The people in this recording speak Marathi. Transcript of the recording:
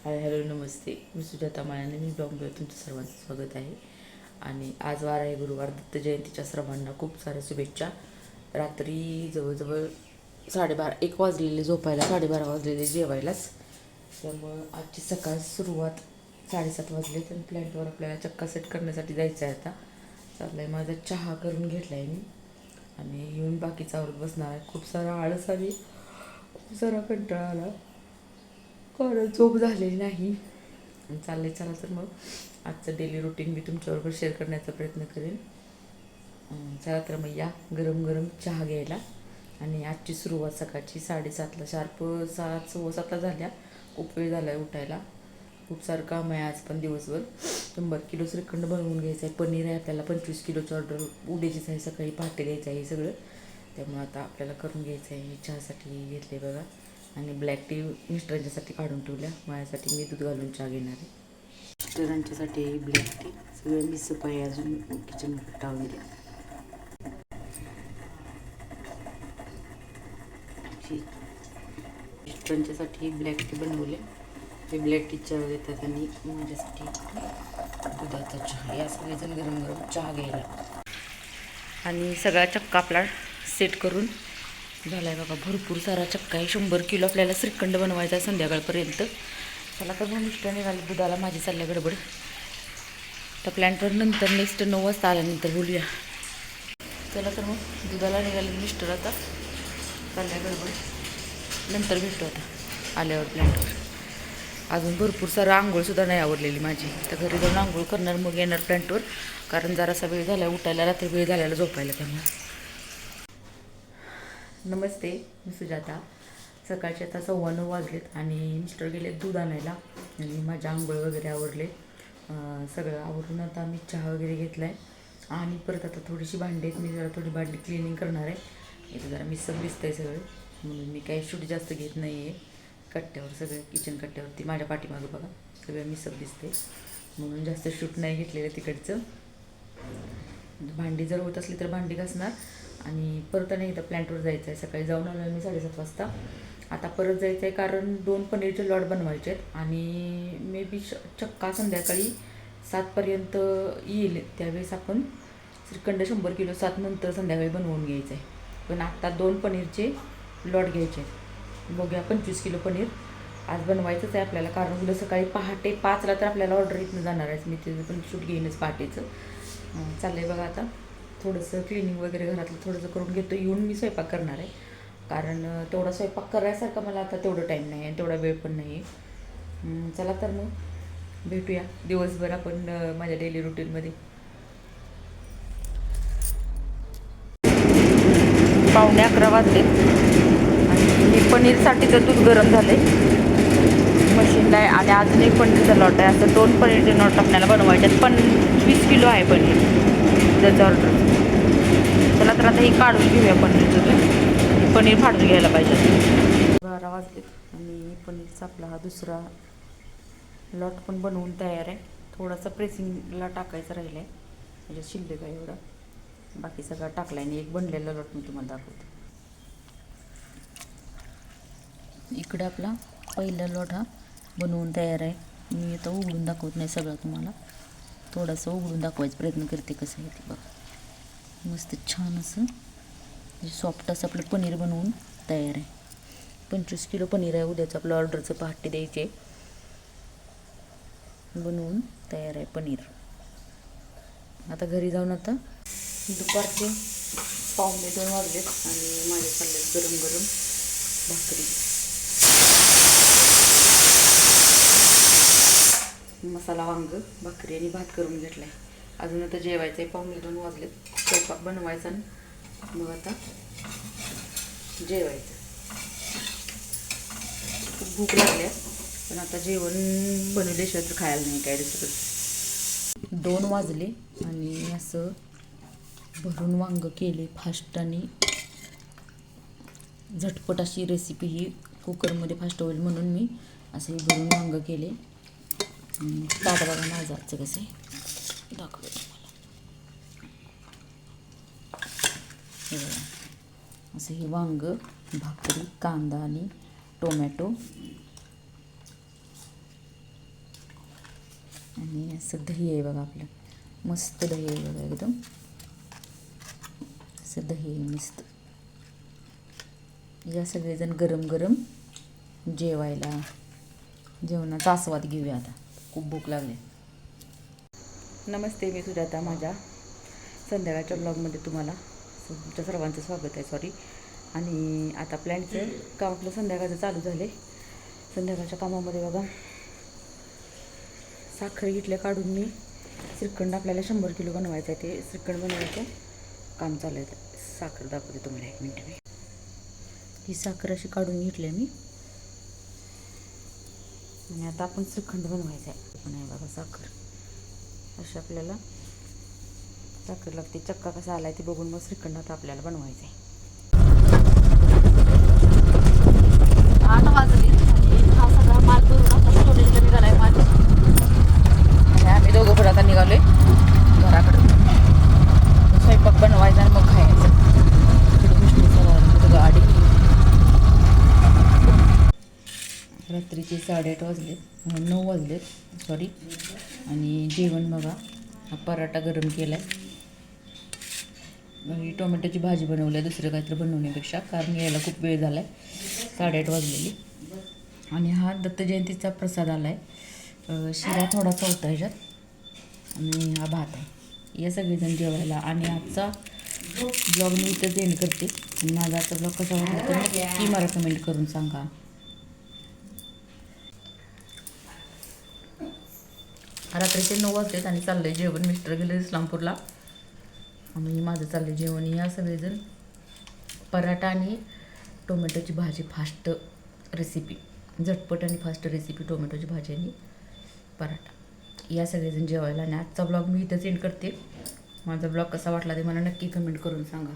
हाय हॅलो नमस्ते. मी सुजाता मायाने मी ब्लॉगमध्ये तुमचं सर्वांचं स्वागत आहे. आणि आज वार आहे गुरुवार. दत्त जयंतीच्या सर्वांना खूप साऱ्या शुभेच्छा. रात्री जवळजवळ 12:30-1 वाजलेले झोपायला, 12:30 वाजलेले जेवायलाच. त्यामुळं आजची सकाळ सुरुवात 7:30 वाजले. तर प्लॅन्टवर आपल्याला चक्का सेट करण्यासाठी जायचं आहे. आता चाललं आहे माझा चहा करून घेतला आहे मी आणि येऊन बाकीचा आवरत बसणार आहे. खूप सारा आळस आली, खूप सारा कंटाळा आला, कारण झोप झालेली नाही. चाललं आहे. चला तर मग आजचं डेली रुटीन मी तुमच्याबरोबर शेअर करण्याचा प्रयत्न करेन. चला तर मग या गरम गरम चहा घ्यायला. आणि आजची सुरुवात सकाळची 7:30ला शार्प 7:15 झाल्या. खूप वेळ झाला आहे उठायला. खूप सारं काम आहे आज पण दिवसभर. 100 किलो श्रीखंड बनवून घ्यायचं आहे. पनीर आहे आपल्याला 25 किलोची ऑर्डर उद्याचीच आहे. सकाळी पहाटे घ्यायचं आहे हे सगळं. त्यामुळे आता आपल्याला करून घ्यायचं आहे. चहासाठी घेतले बघा. आणि ब्लॅक टी मिस्टरांच्यासाठी काढून ठेवल्या. माझ्यासाठी मी दूध घालून चहा घेणार आहे. मिस्टरांच्यासाठी ब्लॅक टी सगळं मिसप आहे अजून किचन कट्टा वगैरे. मिस्टरांच्यासाठी ब्लॅक टी बनवले. ते ब्लॅक टी चहा घेतात आणि माझ्यासाठी दुधाचा चहा. या सगळेजण गरम गरम चहा घ्यायला. आणि सगळा चक्का आपला सेट करून झाला आहे बघा. भरपूर सारा चक्का आहे. 100 किलो आपल्याला श्रीखंड बनवायचा आहे संध्याकाळपर्यंत. चला तर मग मिस्टर निघाले दुधाला. माझी चालल्या गडबड. तर प्लॅन्टवर नंतर नेक्स्ट 9 वाजता आल्यानंतर बोलूया. चला तर मग दुधाला निघाले मिस्टर. आता चालल्या गडबड. नंतर भेटतो आता आल्यावर प्लॅन्टवर. अजून भरपूर सारं आंघोळसुद्धा नाही आवडलेली माझी. तर घरी जाऊन आंघोळ करणार मग येणार प्लॅन्टवर. कारण जरासा वेळ झाला उठायला, रात्री वेळ झाल्याला झोपायला. त्यामुळे नमस्ते, मी सुजाता. सकाळचे आता 9:15 वाजलेत आणि मिस्टर गेले दूध आणायला. आणि माझ्या आंघोळ वगैरे आवरले. सगळं आवरून आता मी चहा वगैरे घेतला आहे. आणि परत आता थोडीशी भांडी आहेत. मी जरा थोडी भांडी क्लिनिंग करणार आहे. इथं जरा मिसप दिसतं आहे सगळं, म्हणून मी काही शूट जास्त घेत नाही आहे. कट्ट्यावर सगळं किचन कट्ट्यावरती माझ्या पाठीमागं बघा सगळं मिसप दिसते, म्हणून जास्त शूट नाही घेतलेलं तिकडचं. भांडी जर होत असली तर भांडी घासणार. आणि परत आणि एकदा प्लॅन्टवर जायचं आहे. सकाळी जाऊन आलो मी 7:30 वाजता. आता परत जायचं आहे कारण 2 पनीरचे लॉट बनवायचे आहेत. आणि मे बी चक्का संध्याकाळी 7पर्यंत येईल. त्यावेळेस आपण श्रीखंड 100 किलो 7 नंतर संध्याकाळी बनवून घ्यायचं आहे. पण आत्ता 2 पनीरचे लॉट घ्यायचे आहेत. बघूया 25 किलो पनीर आज बनवायचंच आहे आपल्याला. कारण उद्या सकाळी पहाटे 5ला तर आपल्याला ऑर्डर इथनं जाणार आहे. मी तिथं पण शूट घेईनच पहाटेचं. चाललं आहे बघा. आता थोडंसं क्लिनिंग वगैरे घरातलं थोडंसं करून घेतो. येऊन मी स्वयंपाक करणार आहे. कारण तेवढा स्वयंपाक करायसारखा मला आता तेवढं टाईम नाही आहे, तेवढा वेळ पण नाही आहे. चला तर मग भेटूया दिवसभर आपण माझ्या डेली रुटीनमध्ये. 11:15 वाजलेत आणि पनीरसाठीचं दूध गरम झालं आहे मशीनला आहे. आणि अजून एक पनीरचा लॉट आहे. असं 2 पनीरचे लॉट आपल्याला बनवायचे आहेत. 25 किलो आहे पनीर त्याचं ऑर्डर. चला तर आता हे काढून घेऊया पनीरचं. पनीर फाडून घ्यायला पाहिजे. 12 वाजलेत आणि पनीरचा आपला हा दुसरा लॉट पण बनवून तयार आहे. थोडासा प्रेसिंगला टाकायचा राहिला आहे, म्हणजे शिल्लक आहे एवढा. बाकी सगळं टाकला आहे. आणि एक बनलेला लॉट मी तुम्हाला दाखवते. इकडं आपला पहिला लॉट हा बनवून तयार आहे. मी आता उघडून दाखवत नाही सगळं तुम्हाला, थोडंसं उघडून दाखवायचा प्रयत्न करते कसं आहे ते बघा. मस्त छान असं सॉफ्ट असं आपलं पनीर बनवून तयार आहे. 25 किलो पनीर आहे. उद्याचं आपलं ऑर्डरचं पहाटे द्यायचे. बनवून तयार आहे पनीर. आता घरी जाऊन आता दुपारचे 1:15 वाजलेत आणि माझे चालले गरम गरम भाकरी. मसाला वांग भाकरी आणि भात करून घेतला आहे. अजून आता जेवायचं आहे. 1:15 वाजलेत. स्वयंपाक बनवायचा मग आता जेवायचं. खूप भूक लागली पण आता जेवण बनवल्याशिवाय तर खायला नाही काय दुसरं. 2 वाजले आणि असं भरून वांग केले फास्ट. आणि झटपट अशी रेसिपी ही कुकरमध्ये फास्ट होईल म्हणून मी असे भरून वांग केले. ताट बघा माझं आजचं कसं आहे दाखवते तुम्हाला. हे बघा असं हे वांग, भाकरी, कांदा आणि टोमॅटो आणि असं दही आहे बघा आपलं, मस्त दही आहे बघा एकदम, असं दही आहे मस्त. या सगळेजण गरम गरम जेवायला, जेवणाचा आस्वाद घेऊया आता, खूप भूक लागली. नमस्ते, मी सुजाता. माझ्या संध्याकाळच्या ब्लॉगमध्ये तुमच्या सर्वांचं स्वागत आहे. आणि आता प्लॅनचं काम आपलं संध्याकाळचं चालू झाले. संध्याकाळच्या कामामध्ये बघा, साखर घेतल्या काढून मी. श्रीखंड आपल्याला 100 किलो बनवायचं आहे, ते श्रीखंड बनवायचं काम चालू आहे. साखर दाखवते तुम्हाला 1 मिनिट. मी ही साखर अशी काढून घेतली मी, आणि आता आपण श्रीखंड बनवायचं आहे. पण आहे बघा साखर अशी आपल्याला साखर लागते. चक्का कसा आला आहे ते बघून मग श्रीखंड आता आपल्याला बनवायचं आहे. 8 वाजले आणि हा सगळा माल भरून आता स्टोरेजला निघाला आहे माल. आणि आम्ही दोघं पण आता निघालो आहे घराकडे. स्वयंपाक बनवायचा आणि मग खायचं. गाडी रात्रीचे 8:30 वाजले, 9 वाजलेत सॉरी. आणि जेवण बघा, हा पराठा गरम केला आहे आणि टोमॅटोची भाजी बनवली आहे, दुसरं काहीतरी बनवण्यापेक्षा, कारण यायला खूप वेळ झाला आहे, 8:30 वाजलेली. आणि हा दत्त जयंतीचा प्रसाद आला आहे. शिरा थोडासा होता ह्याच्यात, आणि हा भात आहे. या सगळेजण जेवायला. आणि आजचा ब्लॉग मी इथंच एंड करते. माझा आजचा ब्लॉग कसा वाटला तर नक्की मला कमेंट करून सांगा. रात्रीचे 9 वाजलेत आणि चाललं आहे जेवण. मिस्टर गेले इस्लामपूरला आणि माझं चाललं आहे जेवण. या सगळेजण पराठा आणि टोमॅटोची भाजी, फास्ट रेसिपी, झटपट आणि फास्ट रेसिपी, टोमॅटोची भाजी आणि पराठा. या सगळेजण जेवायला. आणि आजचा ब्लॉग मी इथंच एंड करते. माझा ब्लॉग कसा वाटला ते मला नक्की कमेंट करून सांगा.